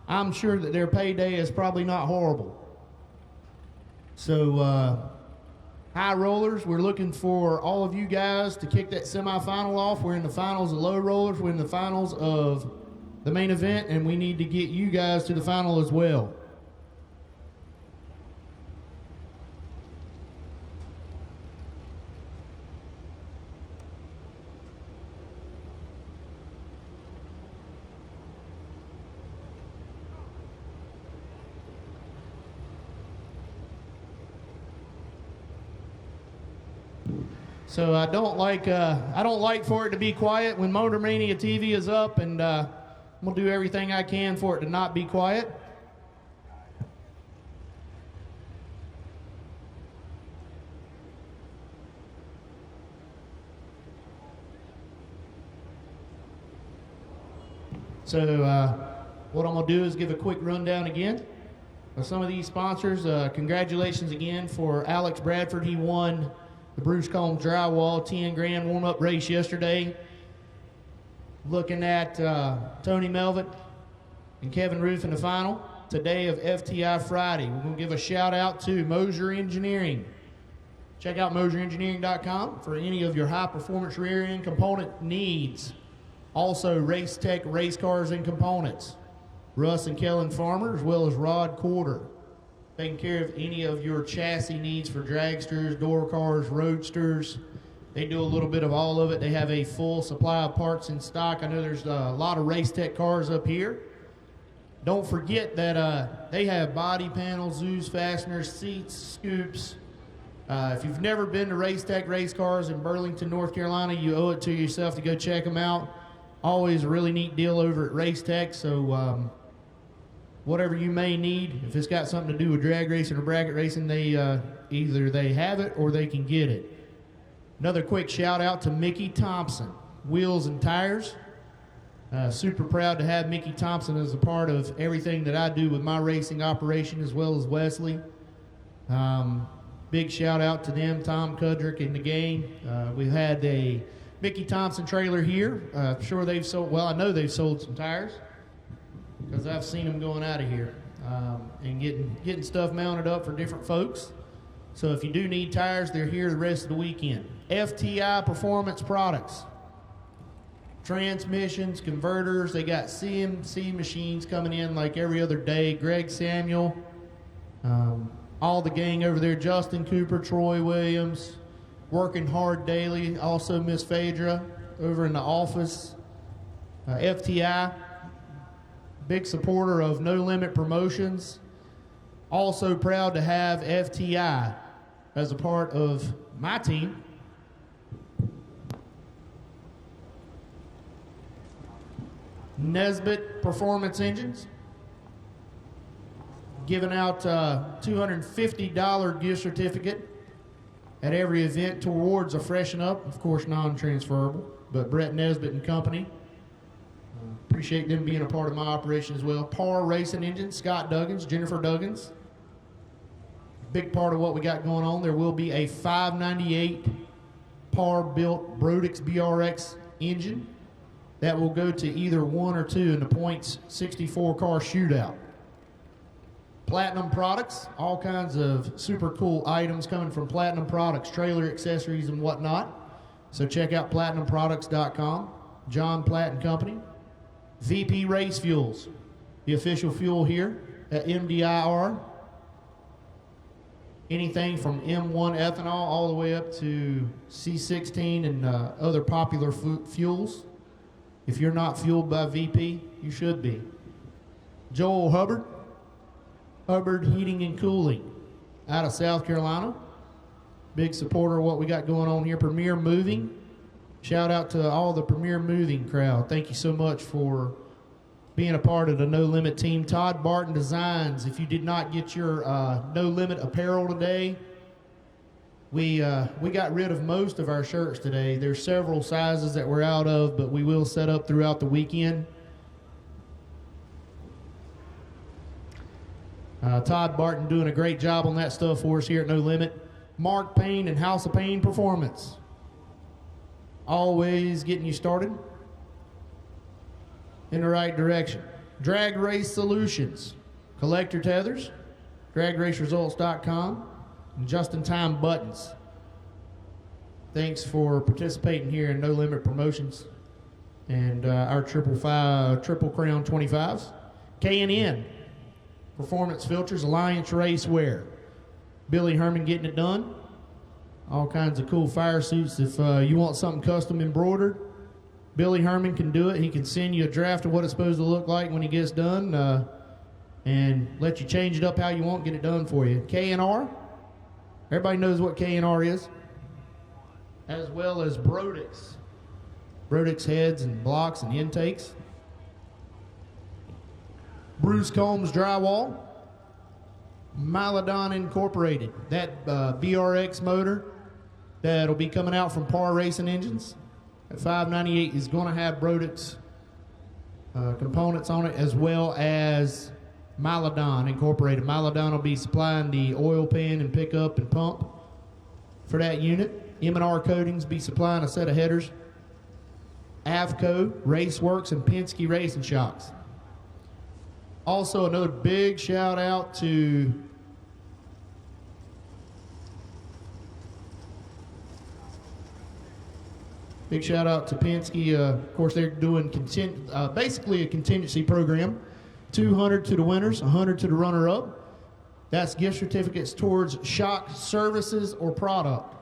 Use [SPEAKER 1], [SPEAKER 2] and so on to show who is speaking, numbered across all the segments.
[SPEAKER 1] I'm sure that their payday is probably not horrible. So, high rollers, we're looking for all of you guys to kick that semifinal off. We're in the finals of low rollers. We're in the finals of the main event, and we need to get you guys to the final as well. So I don't like for it to be quiet when Motor Mania TV is up, and I'm gonna do everything I can for it to not be quiet. So what I'm gonna do is give a quick rundown again of some of these sponsors. Congratulations again for Alex Bradford. He won the Bruce Combs Drywall 10 grand warm-up race yesterday. Looking at Tony Melvin and Kevin Roof in the final today of FTI Friday. We're going to give a shout out to Moser Engineering. Check out moserengineering.com for any of your high-performance rear-end component needs. Also, Race Tech race cars and components. Russ and Kellen Farmer, as well as Rod Corder. Taking care of any of your chassis needs for dragsters, door cars, roadsters. They do a little bit of all of it. They have a full supply of parts in stock. I know there's a lot of Race Tech cars up here. Don't forget that they have body panels, Zeus fasteners, seats, scoops. If you've never been to Race Tech race cars in Burlington, North Carolina, you owe it to yourself to go check them out. Always a really neat deal over at Race Tech. So whatever you may need, if it's got something to do with drag racing or bracket racing, they either they have it or they can get it. Another quick shout out to Mickey Thompson, Wheels and Tires. Super proud to have Mickey Thompson as a part of everything that I do with my racing operation, as well as Wesley. Big shout out to them, Tom Kudrick and the gang. We've had a Mickey Thompson trailer here. I'm sure they've sold, well, I know they've sold some tires because I've seen them going out of here and getting stuff mounted up for different folks. So if you do need tires, they're here the rest of the weekend. FTI Performance Products. Transmissions, converters, they got CNC machines coming in like every other day. Greg Samuel, all the gang over there, Justin Cooper, Troy Williams, working hard daily. Also Miss Phaedra over in the office. FTI, big supporter of No Limit Promotions. Also proud to have FTI as a part of my team. Nesbitt Performance Engines, giving out $250 gift certificate at every event towards a freshen up, of course non-transferable, but Brett Nesbitt and Company. Appreciate them being a part of my operation as well. Par Racing Engines, Scott Duggins, Jennifer Duggins. Big part of what we got going on. There will be a 598 Par built Brodix BRX engine that will go to either 1 or 2 in the points 64 car shootout. Platinum Products, all kinds of super cool items coming from Platinum Products, trailer accessories and whatnot. So check out platinumproducts.com. John Platt and Company. VP Race Fuels, the official fuel here at MDIR. Anything from M1 ethanol all the way up to C16 and other popular fuels. If you're not fueled by VP, you should be. Joel Hubbard, Hubbard Heating and Cooling out of South Carolina. Big supporter of what we got going on here. Premier Moving. Shout out to all the Premier Moving crowd. Thank you so much for being a part of the No Limit team. Todd Barton Designs. If you did not get your No Limit apparel today, we got rid of most of our shirts today. There's several sizes that we're out of, but we will set up throughout the weekend. Todd Barton doing a great job on that stuff for us here at No Limit. Mark Payne and House of Payne Performance. Always getting you started in the right direction. Drag Race Solutions, Collector Tethers, DragRaceResults.com, and Just-in-Time Buttons. Thanks for participating here in No Limit Promotions and our Triple Crown 25s. K&N, Performance Filters, Alliance Racewear. Billy Herman getting it done. All kinds of cool fire suits. If you want something custom embroidered, Billy Herman can do it. He can send you a draft of what it's supposed to look like when he gets done and let you change it up how you want, get it done for you. K&R, everybody knows what K&R is, as well as Brodix. Brodix heads and blocks and intakes. Bruce Combs Drywall. Mylodon Incorporated, that BRX motor that'll be coming out from Par Racing Engines at 598 is going to have Brodix components on it, as well as Mylodon Incorporated. Mylodon will be supplying the oil pan and pickup and pump for that unit. M&R Coatings be supplying a set of headers. Avco, Raceworks, and Penske Racing Shocks. Also, another big shout out to Penske. Of course, they're doing basically a contingency program. 200 to the winners, 100 to the runner-up. That's gift certificates towards shock services or product.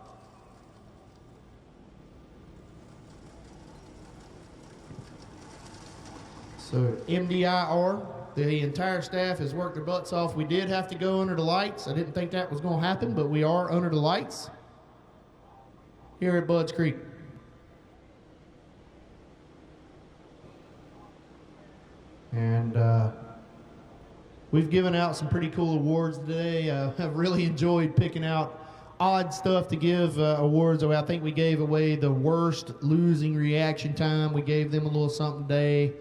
[SPEAKER 1] So MDIR, the entire staff has worked their butts off. We did have to go under the lights. I didn't think that was going to happen, but we are under the lights here at Budds Creek. And we've given out some pretty cool awards today. I've really enjoyed picking out odd stuff to give awards. I think we gave away the worst losing reaction time. We gave them a little something today.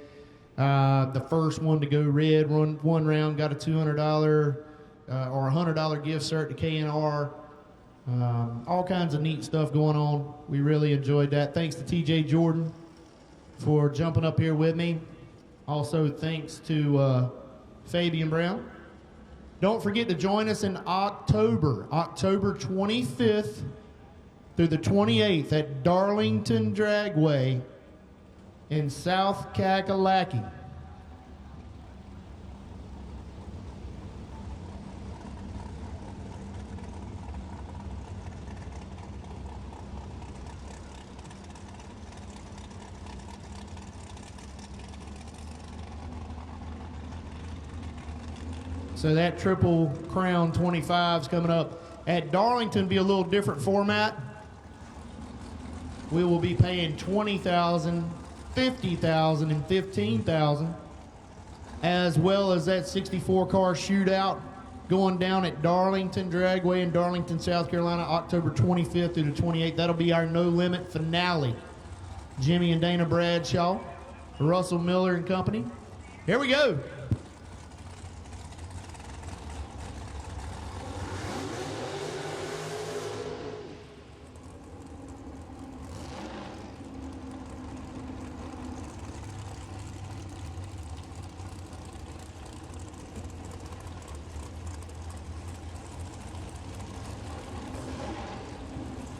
[SPEAKER 1] The first one to go red, one round, got a $200 or $100 gift cert to K&R. All kinds of neat stuff going on. We really enjoyed that. Thanks to TJ Jordan for jumping up here with me. Also, thanks to Fabian Brown. Don't forget to join us in October 25th through the 28th at Darlington Dragway in South Kakalaki. So that Triple Crown 25's coming up. At Darlington, be a little different format. We will be paying $20,000, $50,000, and $15,000, as well as that 64-car shootout going down at Darlington Dragway in Darlington, South Carolina, October 25th through the 28th. That'll be our No Limit finale. Jimmy and Dana Bradshaw, Russell Miller and company. Here we go.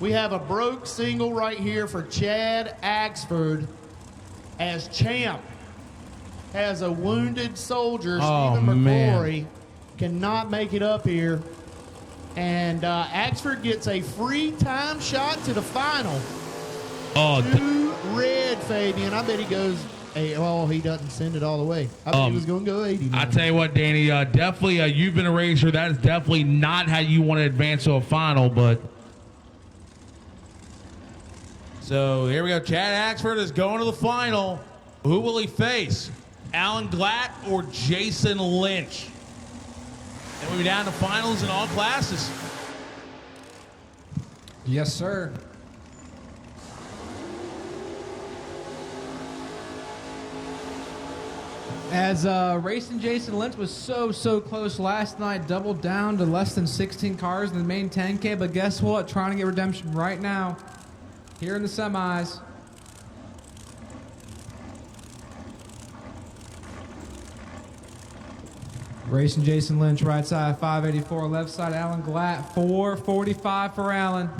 [SPEAKER 1] We have a broke single right here for Chad Axford as champ. Has a wounded soldier, Stephen McCrory, cannot make it up here. And Axford gets a free time shot to the final. Two red, Fabian. I bet he goes, he doesn't send it all the way. I bet he was going to go 80.
[SPEAKER 2] I tell you what, Danny, definitely, you've been a racer. That is definitely not how you want to advance to a final, but...
[SPEAKER 3] So here we go. Chad Axford is going to the final. Who will he face? Alan Glatt or Jason Lynch? And we'll be down to finals in all classes.
[SPEAKER 4] Yes, sir. As racing Jason Lynch was so close last night, doubled down to less than 16 cars in the main 10K, but guess what? Trying to get redemption right now. Here in the semis. Racing Jason Lynch, right side 584, left side Alan Glatt, 445 for Alan.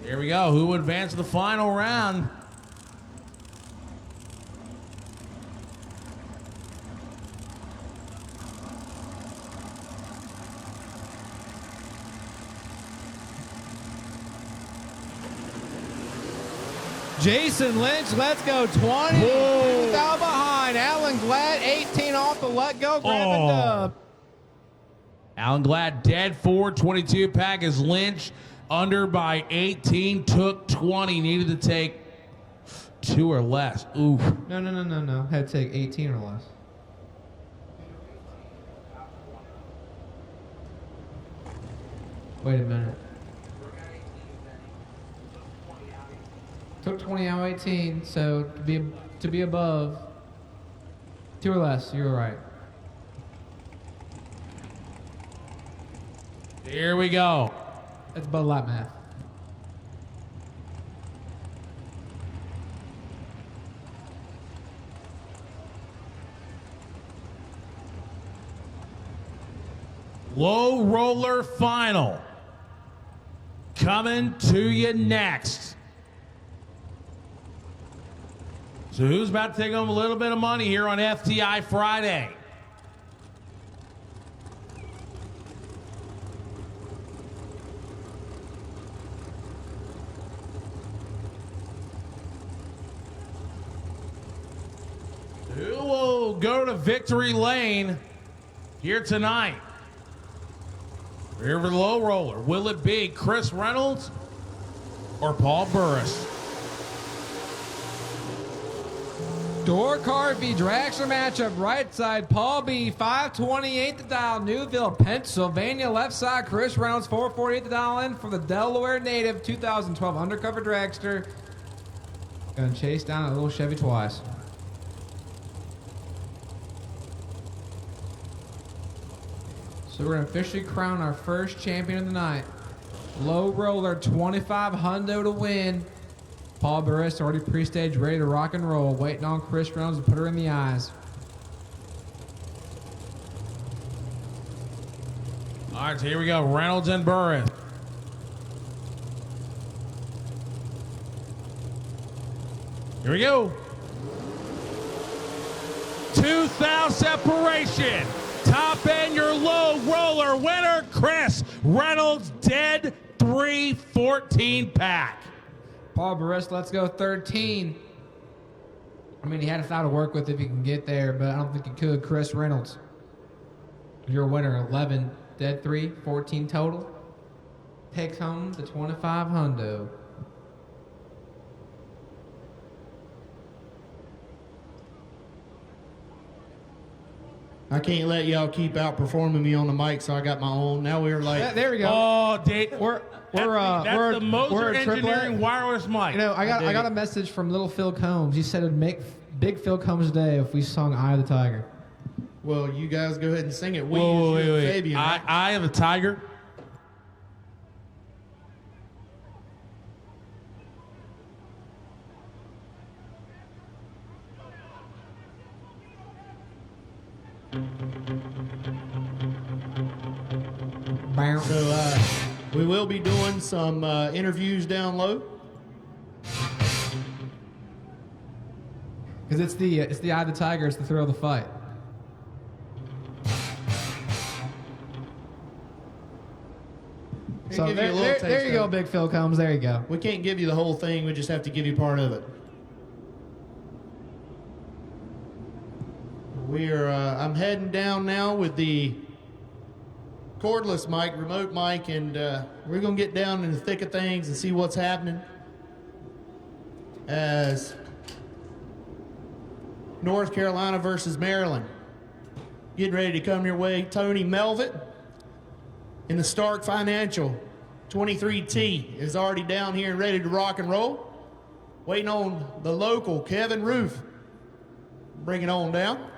[SPEAKER 3] Here we go. Who advanced to the final round?
[SPEAKER 4] Jason Lynch, let's go. 20 down behind. Alan Glatt, 18 off the let go. Grabbing dub.
[SPEAKER 3] Alan Glatt dead 422 pack as Lynch under by 18, took 20, needed to take 2 or less. Oof.
[SPEAKER 4] No. Had to take 18 or less. Wait a minute. Took 20 out of 18, so to be above 2 or less, you're right.
[SPEAKER 3] Here we go.
[SPEAKER 4] That's Bud Light math.
[SPEAKER 3] Low roller final. Coming to you next. So who's about to take home a little bit of money here on FTI Friday? Who will go to victory lane here tonight? Here for the low roller. Will it be Chris Reynolds or Paul Burris?
[SPEAKER 4] Door card v Dragster matchup. Right side, Paul B. 528 the dial. Newville, Pennsylvania. Left side, Chris Reynolds. 448 the dial in for the Delaware native 2012 undercover dragster. Gonna chase down a little Chevy twice. So we're gonna officially crown our first champion of the night. Low roller, 25 hundo to win. Paul Burris already pre-staged, ready to rock and roll, waiting on Chris Reynolds to put her in the eyes.
[SPEAKER 3] All right, so here we go. Reynolds and Burris. Here we go. 2,000 separation. Top end, your low roller winner, Chris Reynolds, dead 314 pack.
[SPEAKER 4] Paul Burris, let's go 13. I mean, he had a foul to work with if he can get there, but I don't think he could. Chris Reynolds, your winner, 11, dead 3, 14 total. Takes home the 25 hundo.
[SPEAKER 1] I can't let y'all keep outperforming me on the mic, so I got my own. Now we're like,
[SPEAKER 4] There we go.
[SPEAKER 3] Oh, Dave.
[SPEAKER 4] We're
[SPEAKER 3] That's the Moser
[SPEAKER 4] we're a triplet.
[SPEAKER 3] Engineering wireless mic.
[SPEAKER 4] You know, I got a message from little Phil Combs. He said it'd make big Phil Combs' day if we sung "Eye of the Tiger."
[SPEAKER 1] well, you guys go ahead and sing it. We
[SPEAKER 3] Whoa,
[SPEAKER 1] use you and
[SPEAKER 3] wait.
[SPEAKER 1] Fabian, right?
[SPEAKER 3] I am a tiger.
[SPEAKER 1] So we will be doing some interviews down low.
[SPEAKER 4] Because it's the eye of the tiger. It's the thrill of the fight. So
[SPEAKER 1] Give you a little taste
[SPEAKER 4] there you go,
[SPEAKER 1] of it.
[SPEAKER 4] big Phil Combs. There you go.
[SPEAKER 1] We can't give you the whole thing. We just have to give you part of it. I'm heading down now with the cordless mic, remote mic, and we're going to get down in the thick of things and see what's happening as North Carolina versus Maryland. Getting ready to come your way. Tony Melvitt in the Stark Financial 23T is already down here and ready to rock and roll. Waiting on the local Kevin Roof. Bring it on down.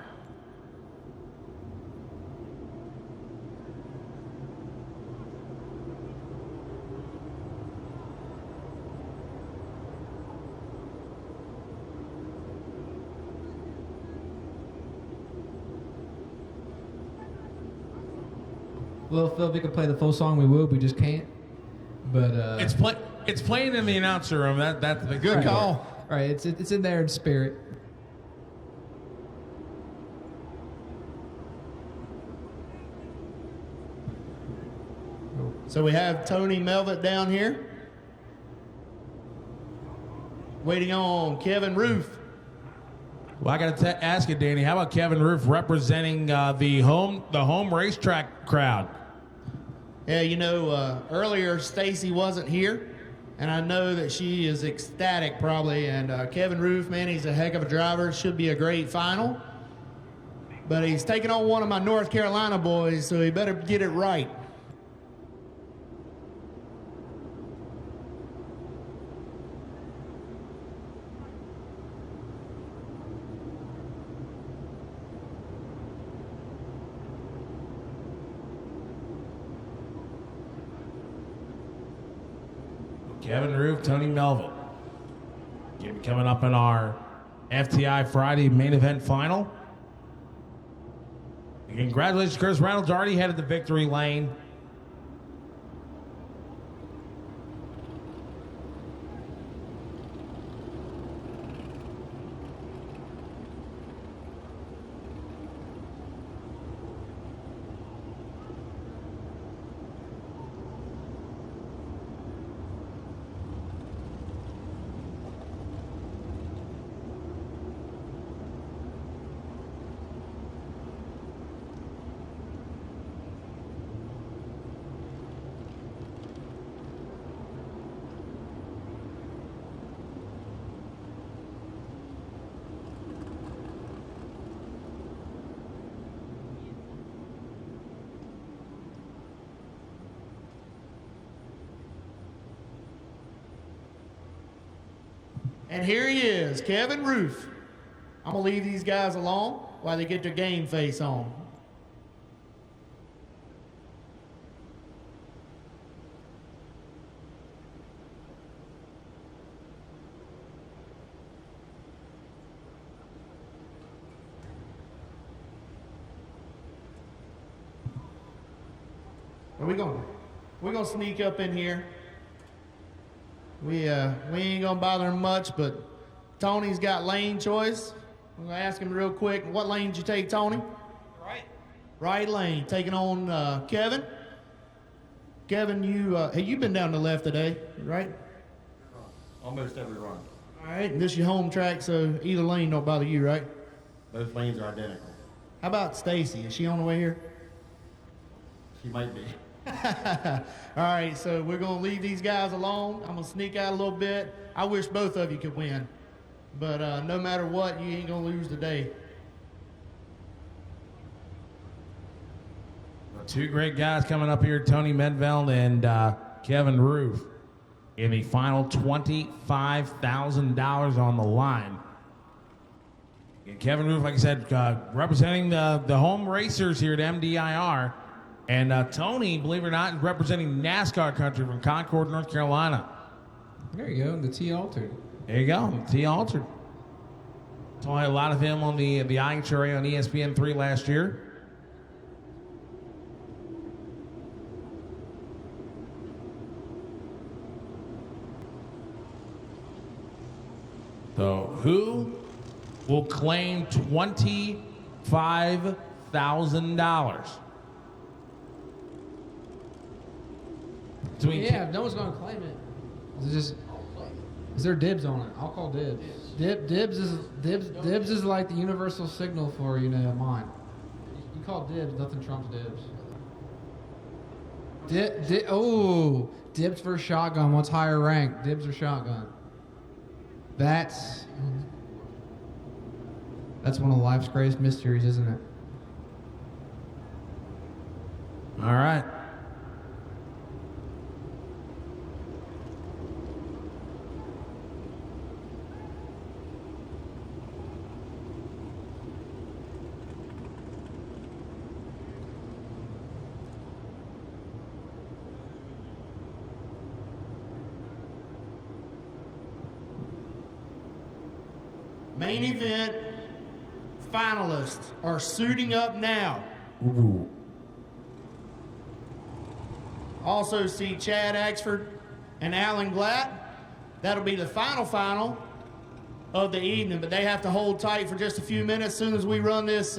[SPEAKER 4] Well, Phil, if we could play the full song, we would. We just can't. But
[SPEAKER 3] It's playing in the announcer room. That's the
[SPEAKER 1] Good call.
[SPEAKER 4] Right, it's in there in spirit.
[SPEAKER 1] So we have Tony Melvett down here. Waiting on Kevin Roof.
[SPEAKER 3] Well, I got to ask you, Danny. How about Kevin Roof representing the home racetrack crowd?
[SPEAKER 1] Yeah, you know, earlier Stacy wasn't here, and I know that she is ecstatic probably. And Kevin Roof, man, he's a heck of a driver. Should be a great final. But he's taking on one of my North Carolina boys, so he better get it right.
[SPEAKER 3] Kevin Roof, Tony Melville. Coming up in our FTI Friday main event final. And congratulations, Chris Reynolds already headed the victory lane.
[SPEAKER 1] And here he is, Kevin Roof. I'm going to leave these guys alone while they get their game face on. Where we going? We're going to sneak up in here. We ain't gonna bother him much, but Tony's got lane choice. I'm gonna ask him real quick. What lane did you take, Tony?
[SPEAKER 5] Right.
[SPEAKER 1] Right lane. Taking on Kevin. Kevin, you've been down the left today, right?
[SPEAKER 5] Almost every run.
[SPEAKER 1] All right. And this is your home track, so either lane don't bother you, right?
[SPEAKER 5] Both lanes are identical.
[SPEAKER 1] How about Stacy? Is she on the way here?
[SPEAKER 5] She might be.
[SPEAKER 1] All right, so we're going to leave these guys alone. I'm going to sneak out a little bit. I wish both of you could win. But no matter what, you ain't going to lose today.
[SPEAKER 3] Two great guys coming up here, Tony Medveld and Kevin Roof, in the final $25,000 on the line. And Kevin Roof, like I said, representing the home racers here at MDIR. And Tony, believe it or not, is representing NASCAR country from Concord, North Carolina.
[SPEAKER 4] There you go, the T altered.
[SPEAKER 3] There you go, T altered. Saw a lot of him on the iShow on ESPN3 last year. So, who will claim $25,000?
[SPEAKER 4] Yeah, no one's going to claim it. Is there dibs on it? I'll call dibs. Dibs is like the universal signal for mine. You call dibs, nothing trumps dibs. Dibs for shotgun. What's higher rank? Dibs or shotgun? That's one of life's greatest mysteries, isn't it?
[SPEAKER 3] All right.
[SPEAKER 1] Main event finalists are suiting up now.
[SPEAKER 3] Ooh.
[SPEAKER 1] also see Chad Axford and Alan Glatt. That'll be the final of the evening, but they have to hold tight for just a few minutes. As soon as we run this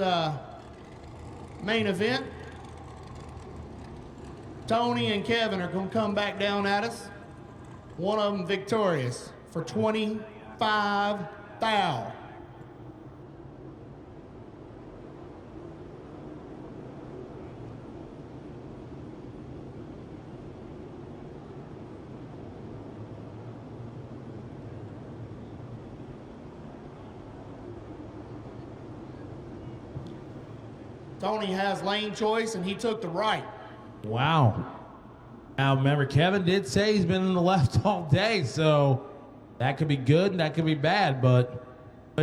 [SPEAKER 1] main event, Tony and Kevin are going to come back down at us. One of them victorious for 25 thou. Tony has lane choice, and he took the right.
[SPEAKER 3] Wow. Now, remember, Kevin did say he's been in the left all day, so that could be good and that could be bad. But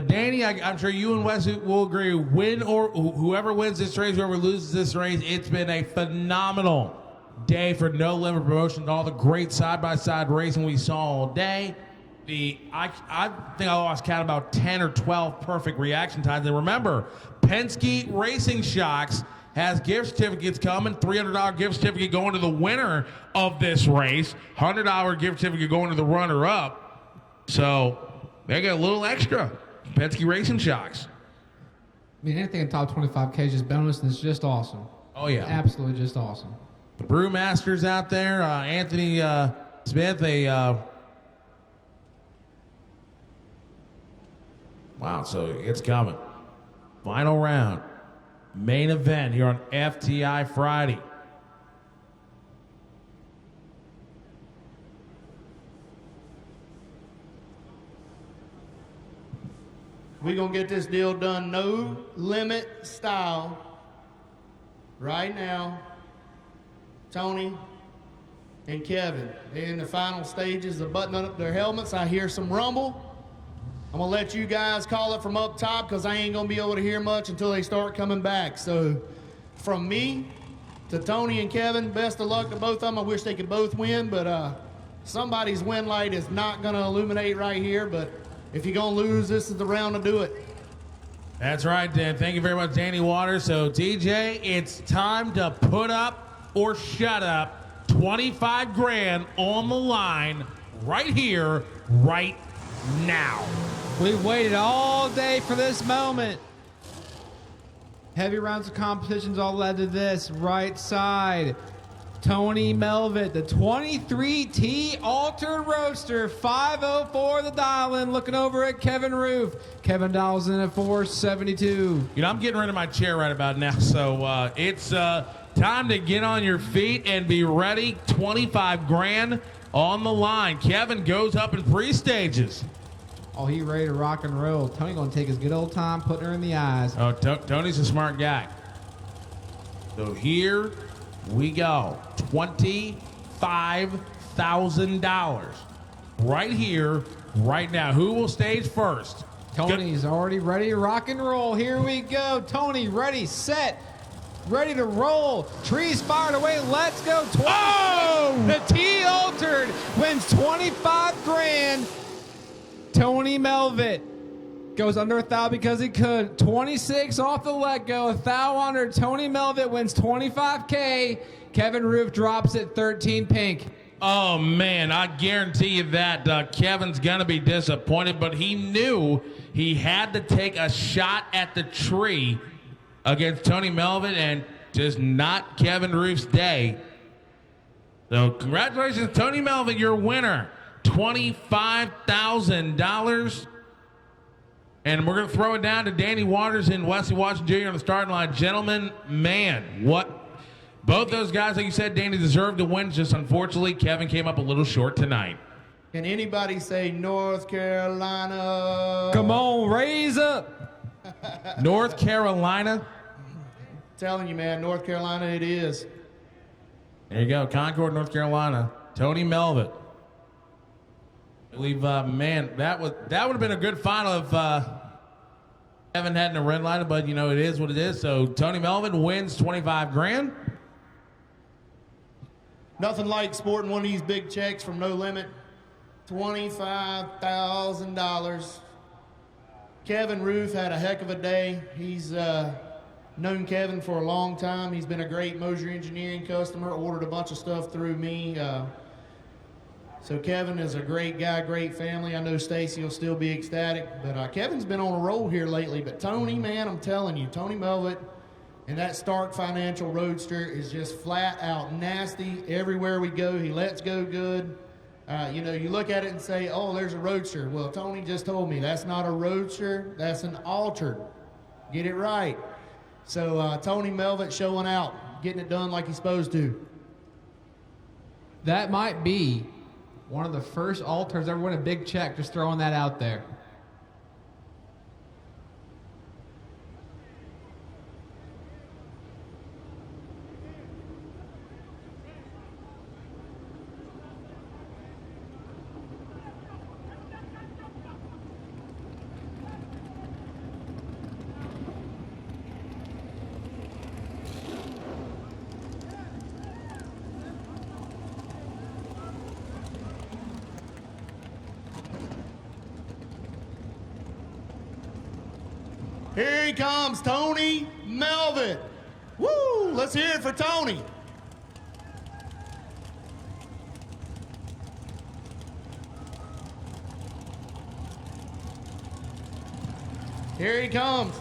[SPEAKER 3] Danny, I'm sure you and Wes will agree, win or whoever wins this race, whoever loses this race, it's been a phenomenal day for No Limit Promotion, all the great side-by-side racing we saw all day. I think I lost count about 10 or 12 perfect reaction times. And remember, Penske Racing Shocks has gift certificates coming, $300 gift certificate going to the winner of this race, $100 gift certificate going to the runner-up. So they got a little extra. Penske Racing Shocks.
[SPEAKER 4] I mean, anything in top 25K is just bonus, and it's just awesome.
[SPEAKER 3] Oh, yeah.
[SPEAKER 4] Absolutely just awesome.
[SPEAKER 3] The Brewmasters out there, Anthony Smith, wow, so it's coming. Final round. Main event here on FTI Friday.
[SPEAKER 1] We're going to get this deal done no limit style right now. Tony and Kevin, they're in the final stages of buttoning up their helmets. I hear some rumble. I'm going to let you guys call it from up top because I ain't going to be able to hear much until they start coming back. So from me to Tony and Kevin, best of luck to both of them. I wish they could both win, but somebody's win light is not going to illuminate right here. But if you're going to lose, this is the round to do it.
[SPEAKER 3] That's right, Dan. Thank you very much, Danny Waters. So, DJ, it's time to put up or shut up. 25 grand on the line right here, right now.
[SPEAKER 4] We waited all day for this moment. Heavy rounds of competitions all led to this. Right side, Tony Melvitt, the 23T Altered Roadster, 504 the dial-in, looking over at Kevin Roof. Kevin dials in at 472.
[SPEAKER 3] You know, I'm getting rid of my chair right about now, so it's time to get on your feet and be ready. 25 grand on the line. Kevin goes up in pre-stages.
[SPEAKER 4] Oh, he ready to rock and roll. Tony gonna take his good old time putting her in the eyes.
[SPEAKER 3] Oh, Tony's a smart guy. So here we go. $25,000. Right here, right now. Who will stage first?
[SPEAKER 4] Tony's already ready to rock and roll. Here we go. Tony, ready, set, ready to roll. Trees fired away. Let's go.
[SPEAKER 3] Oh!
[SPEAKER 4] The T Altered wins 25 grand. Tony Melvitt goes under 1,000 because he could. 26 off the let go. 1,000 under. Tony Melvitt wins 25K. Kevin Roof drops at 13 pink.
[SPEAKER 3] Oh, man, I guarantee you that Kevin's going to be disappointed, but he knew he had to take a shot at the tree against Tony Melvitt, and just not Kevin Roof's day. So congratulations, Tony Melvitt, your winner. $25,000. And we're going to throw it down to Danny Waters and Wesley Watson Jr. on the starting line. Gentlemen, man, what? Both those guys, like you said, Danny deserved to win. Just unfortunately, Kevin came up a little short tonight.
[SPEAKER 1] Can anybody say North Carolina?
[SPEAKER 4] Come on, raise up.
[SPEAKER 3] North Carolina.
[SPEAKER 1] Telling you, man, North Carolina it is.
[SPEAKER 3] There you go, Concord, North Carolina. Tony Melvitt. I believe, man, that would have been a good final if Kevin hadn't red lighted, but you know it is what it is. So Tony Melvitt wins 25 grand.
[SPEAKER 1] Nothing like sporting one of these big checks from No Limit. $25,000. Kevin Roof had a heck of a day. He's known Kevin for a long time. He's been a great Moser Engineering customer, ordered a bunch of stuff through me. So Kevin is a great guy, great family. I know Stacy will still be ecstatic, but Kevin's been on a roll here lately. But Tony, man, I'm telling you, Tony Melvett and that Stark Financial Roadster is just flat out nasty. Everywhere we go, he lets go good. You know, you look at it and say, oh, there's a Roadster. Well, Tony just told me that's not a Roadster, that's an Altered. Get it right. So Tony Melvett showing out, getting it done like he's supposed to.
[SPEAKER 4] That might be one of the first Alters ever win a big check, just throwing that out there.
[SPEAKER 1] Here he comes, Tony Melvett. Woo! Let's hear it for Tony. Here he comes.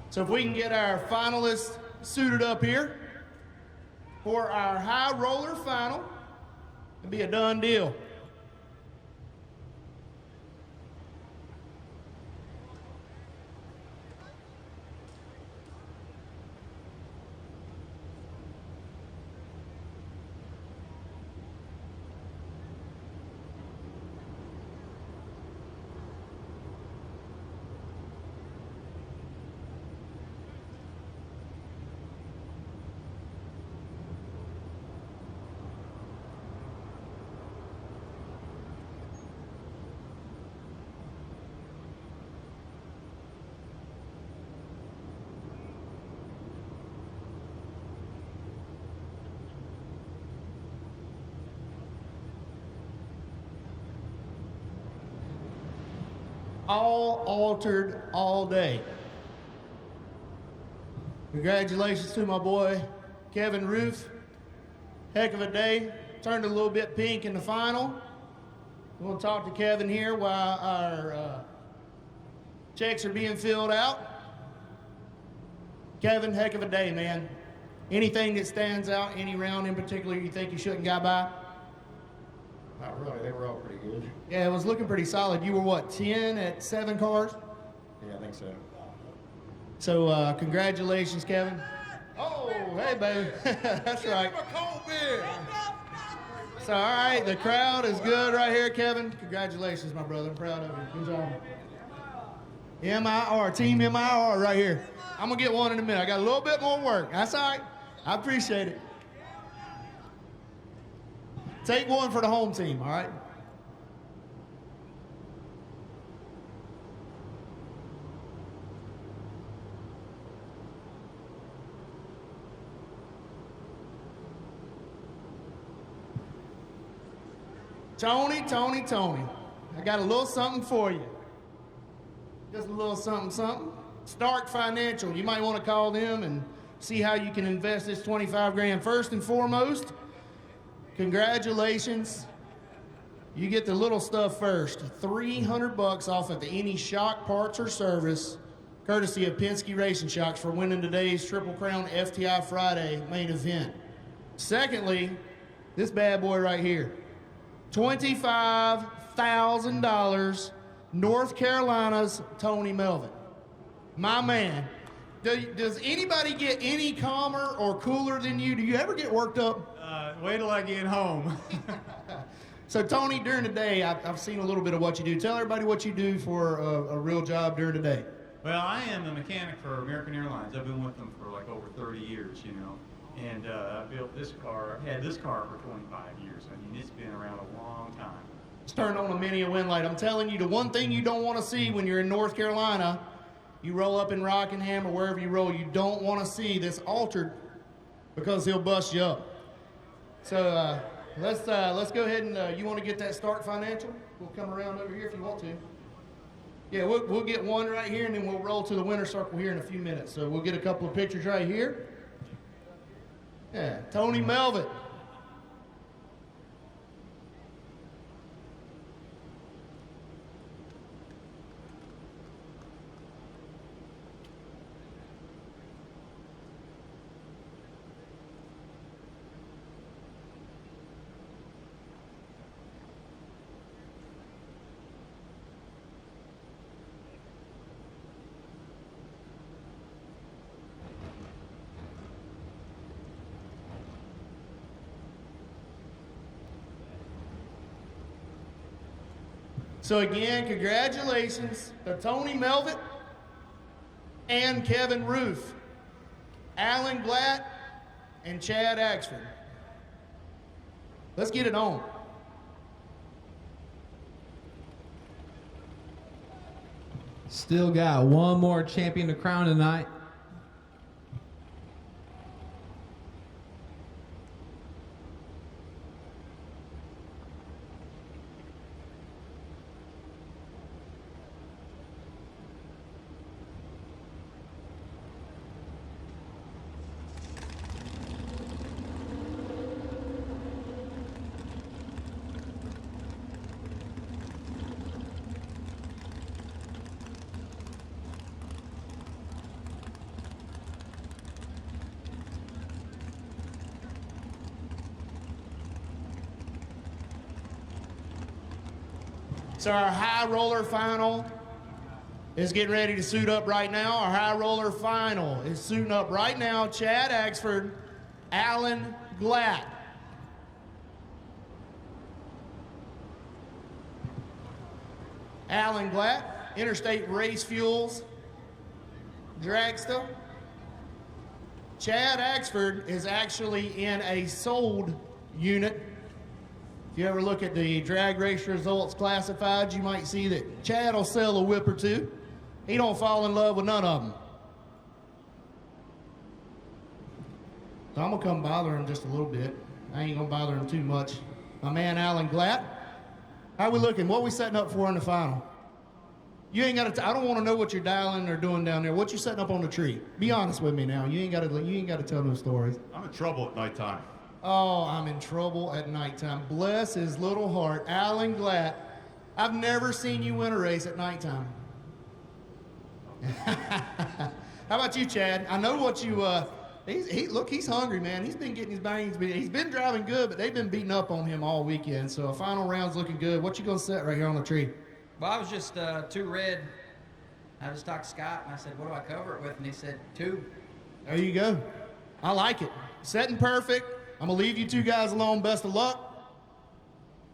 [SPEAKER 1] So if we can get our finalists suited up here for our high roller final, it'll be a done deal. All altered all day. Congratulations to my boy, Kevin Roof. Heck of a day. Turned a little bit pink in the final. We'll talk to Kevin here while our checks are being filled out. Kevin, heck of a day, man. Anything that stands out, any round in particular you think you shouldn't got by?
[SPEAKER 5] Not really. They were all pretty good.
[SPEAKER 1] Yeah, it was looking pretty solid. You were what, 10 at 7 cars?
[SPEAKER 5] Yeah, I think so.
[SPEAKER 1] So congratulations, Kevin. Oh, hey, baby. That's right. So, all right, the crowd is good right here, Kevin. Congratulations, my brother. I'm proud of you. Good job. MIR, Team MIR right here. I'm going to get one in a minute. I got a little bit more work. That's all right. I appreciate it. Take one for the home team, all right? Tony, Tony, Tony. I got a little something for you. Just a little something, something. Stark Financial. You might want to call them and see how you can invest this 25 grand. First and foremost, congratulations. You get the little stuff first. $300 off of any shock parts or service, courtesy of Penske Racing Shocks, for winning today's Triple Crown FTI Friday main event. Secondly, this bad boy right here. $25,000, North Carolina's Tony Melvin. My man. Does anybody get any calmer or cooler than you? Do you ever get worked up?
[SPEAKER 6] Wait till I get home.
[SPEAKER 1] So, Tony, during the day, I've seen a little bit of what you do. Tell everybody what you do for a real job during the day.
[SPEAKER 6] Well, I am a mechanic for American Airlines. I've been with them for like over 30 years, you know. And I built this car. I've had this car for 25 years. I mean, it's been around a long time.
[SPEAKER 1] Just turned on a mini and wind light. I'm telling you, the one thing you don't want to see when you're in North Carolina, you roll up in Rockingham or wherever you roll, you don't want to see this altered because he'll bust you up. So let's go ahead and you want to get that start financial? We'll come around over here if you want to. Yeah, we'll get one right here and then we'll roll to the winner's circle here in a few minutes. So we'll get a couple of pictures right here. Yeah, Tony Melvin. So again, congratulations to Tony Melvin and Kevin Roof, Alan Glatt, and Chad Axford. Let's get it on.
[SPEAKER 4] Still got one more champion to crown tonight.
[SPEAKER 1] So our high roller final is getting ready to suit up right now. Our high roller final is suiting up right now. Chad Axford, Alan Glatt. Alan Glatt, Interstate Race Fuels, Dragster. Chad Axford is actually in a sold unit. If you ever look at the drag race results classified, you might see that Chad will sell a whip or two. He don't fall in love with none of them. So I'm gonna come bother him just a little bit. I ain't gonna bother him too much. My man Alan Glatt, how we looking? What we setting up for in the final? You ain't got to. I don't want to know what you're dialing or doing down there. What you setting up on the tree? Be honest with me now. You ain't got to tell no stories.
[SPEAKER 5] I'm in trouble at nighttime.
[SPEAKER 1] Oh, I'm in trouble at nighttime. Bless his little heart. Alan Glatt, I've never seen you win a race at nighttime. How about you, Chad? I know what you, look, he's hungry, man. He's been getting his bangs beat. He's been driving good, but they've been beating up on him all weekend. So a final round's looking good. What you gonna set right here on the tree?
[SPEAKER 7] Well, I was just two red. I just talked to Scott and I said, what do I cover it with? And he said, two.
[SPEAKER 1] There you go. I like it. Setting perfect. I'm going to leave you two guys alone. Best of luck.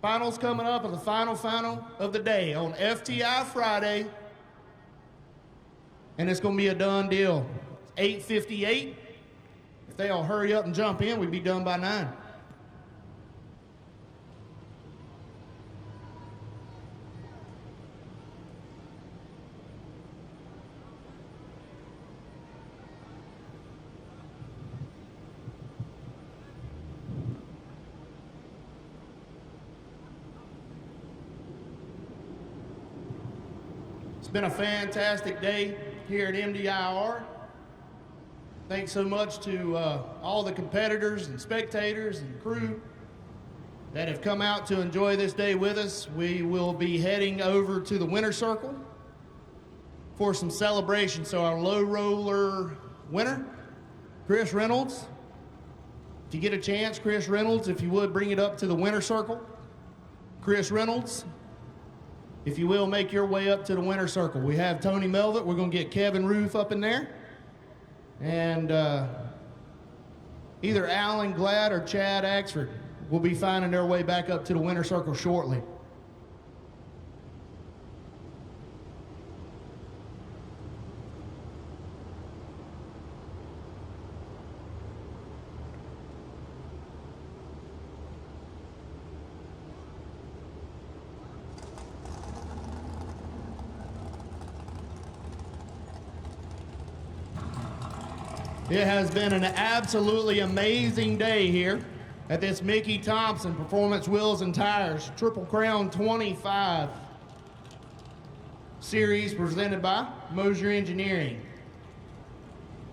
[SPEAKER 1] Finals coming up, and the final of the day on FTI Friday. And it's going to be a done deal. It's 8:58. If they all hurry up and jump in, we'd be done by 9. It's been a fantastic day here at MDIR. Thanks so much to all the competitors and spectators and crew that have come out to enjoy this day with us. We will be heading over to the winner's circle for some celebration. So our low roller winner, Chris Reynolds. If you get a chance, Chris Reynolds, if you would bring it up to the winner's circle. Chris Reynolds, if you will, make your way up to the winner's circle. We have Tony Melvin. We're going to get Kevin Roof up in there. And either Alan Glad or Chad Axford will be finding their way back up to the winner's circle shortly. It has been an absolutely amazing day here at this Mickey Thompson Performance Wheels and Tires Triple Crown 25 series presented by Moser Engineering.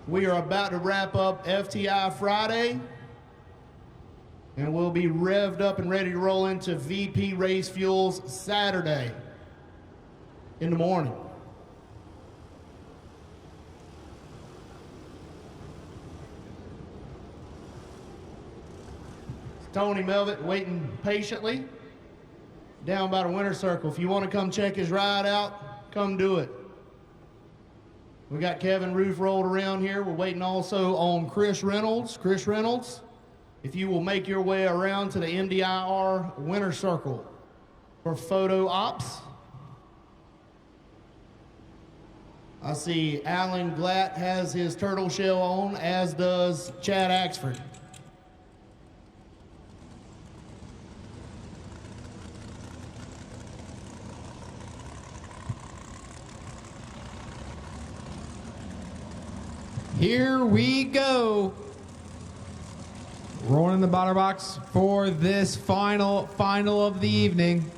[SPEAKER 1] We are about to wrap up FTI Friday, and we'll be revved up and ready to roll into VP Race Fuels Saturday in the morning. Tony Melvitt waiting patiently down by the winner's circle. If you want to come check his ride out, come do it. We got Kevin Roof rolled around here. We're waiting also on Chris Reynolds. Chris Reynolds, if you will make your way around to the MDIR winner's circle for photo ops. I see Alan Glatt has his turtle shell on, as does Chad Axford.
[SPEAKER 4] Here we go. Rolling in the bottom box for this final of the evening.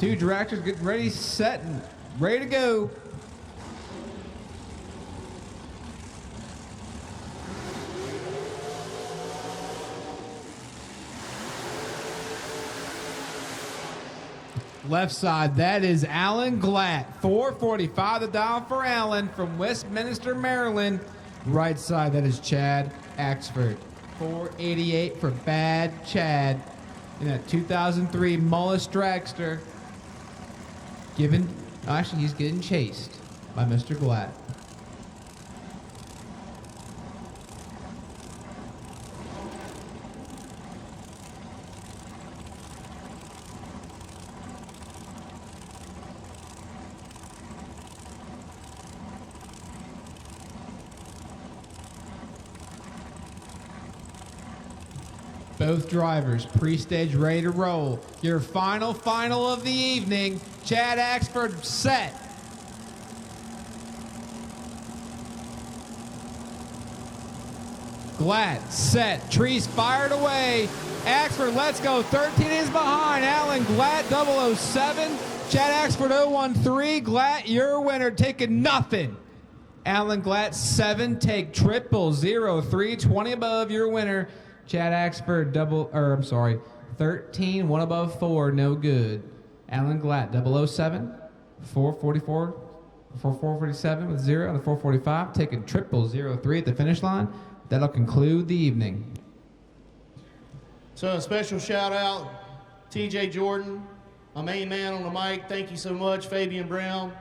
[SPEAKER 4] Two directors getting ready, set, and ready to go. Left side, that is Alan Glatt. 445 the dial for Alan from Westminster, Maryland. Right side, that is Chad Axford. 488 for Bad Chad in that 2003 Mullis Dragster. Actually, he's getting chased by Mr. Glatt. Both drivers pre-stage ready to roll. Your final of the evening. Chad Axford set. Glatt set. Trees fired away. Axford, let's go. 13 is behind. Alan Glatt 007. Chad Axford 013. Glatt, your winner, taking nothing. Alan Glatt 7. Take triple 03. 20 above, your winner. Chad Axford 13, 1 above 4, no good. Alan Glatt 007, 444, 447 with 0 on the 445, taking triple 03 at the finish line. That'll conclude the evening.
[SPEAKER 1] So a special shout out, TJ Jordan, my main man on the mic. Thank you so much, Fabian Brown.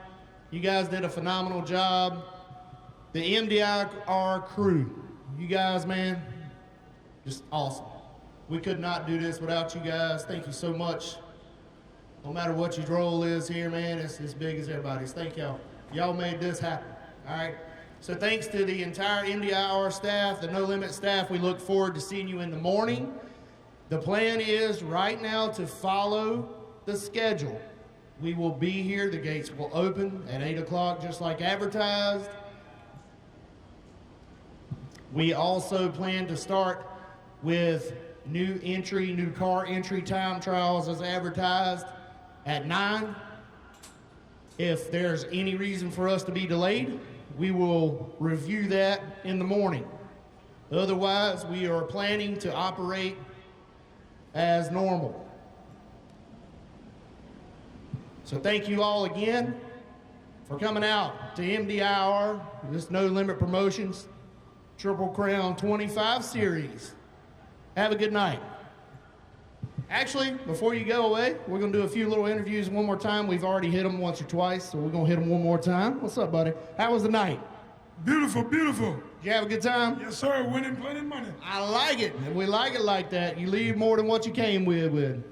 [SPEAKER 1] You guys did a phenomenal job. The MDIR crew, you guys, man, just awesome. We could not do this without you guys. Thank you so much. No matter what your role is here, man, it's as big as everybody's. Thank y'all. Y'all made this happen. All right. So thanks to the entire MDIR staff, the No Limit staff, we look forward to seeing you in the morning. The plan is right now to follow the schedule. We will be here. The gates will open at 8 o'clock, just like advertised. We also plan to start with new car entry time trials as advertised at 9. If there's any reason for us to be delayed, we will review that in the morning. Otherwise, we are planning to operate as normal. So thank you all again for coming out to MDIR, this No Limit Promotions Triple Crown 25 series. Have a good night. Actually, before you go away, we're going to do a few little interviews one more time. We've already hit them once or twice, so we're going to hit them one more time. What's up, buddy? How was the night?
[SPEAKER 8] Beautiful, beautiful.
[SPEAKER 1] Did you have a good time?
[SPEAKER 8] Yes, sir. Winning plenty of money.
[SPEAKER 1] I like it. We like it like that. You leave more than what you came with.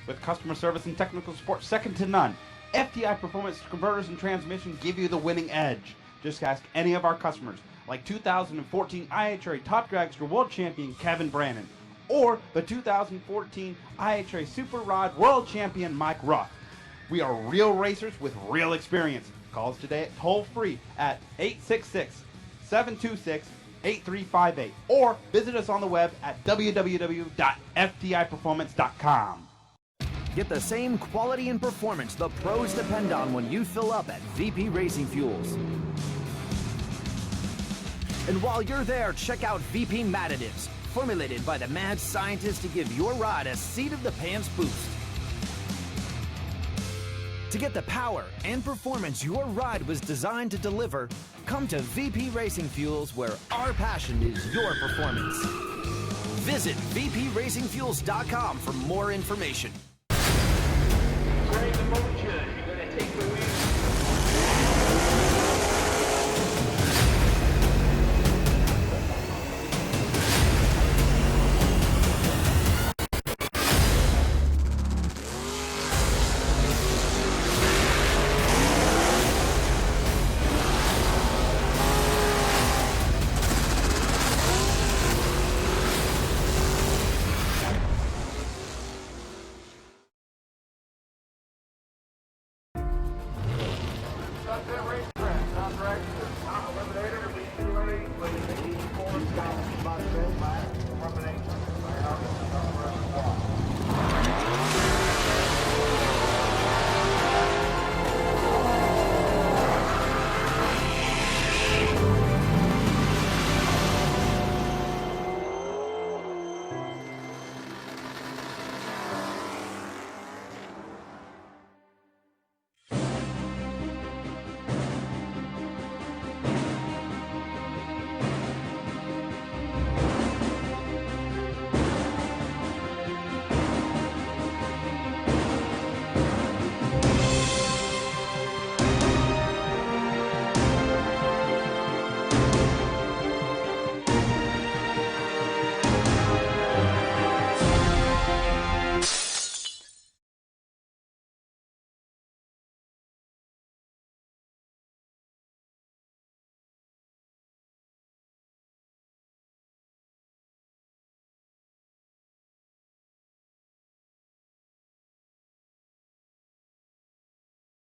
[SPEAKER 9] With customer service and technical support second to none, FTI Performance Converters and Transmission give you the winning edge. Just ask any of our customers, like 2014 IHRA Top Dragster World Champion Kevin Brannon, or the 2014 IHRA Super Rod World Champion Mike Ruff. We are real racers with real experience. Call us today at toll-free at 866-726-8358, or visit us on the web at www.ftiperformance.com.
[SPEAKER 10] Get the same quality and performance the pros depend on when you fill up at VP Racing Fuels. And while you're there, check out VP Mad Additives, formulated by the mad scientists to give your ride a seat-of-the-pants boost. To get the power and performance your ride was designed to deliver, come to VP Racing Fuels, where our passion is your performance. Visit VPRacingFuels.com for more information.
[SPEAKER 5] Race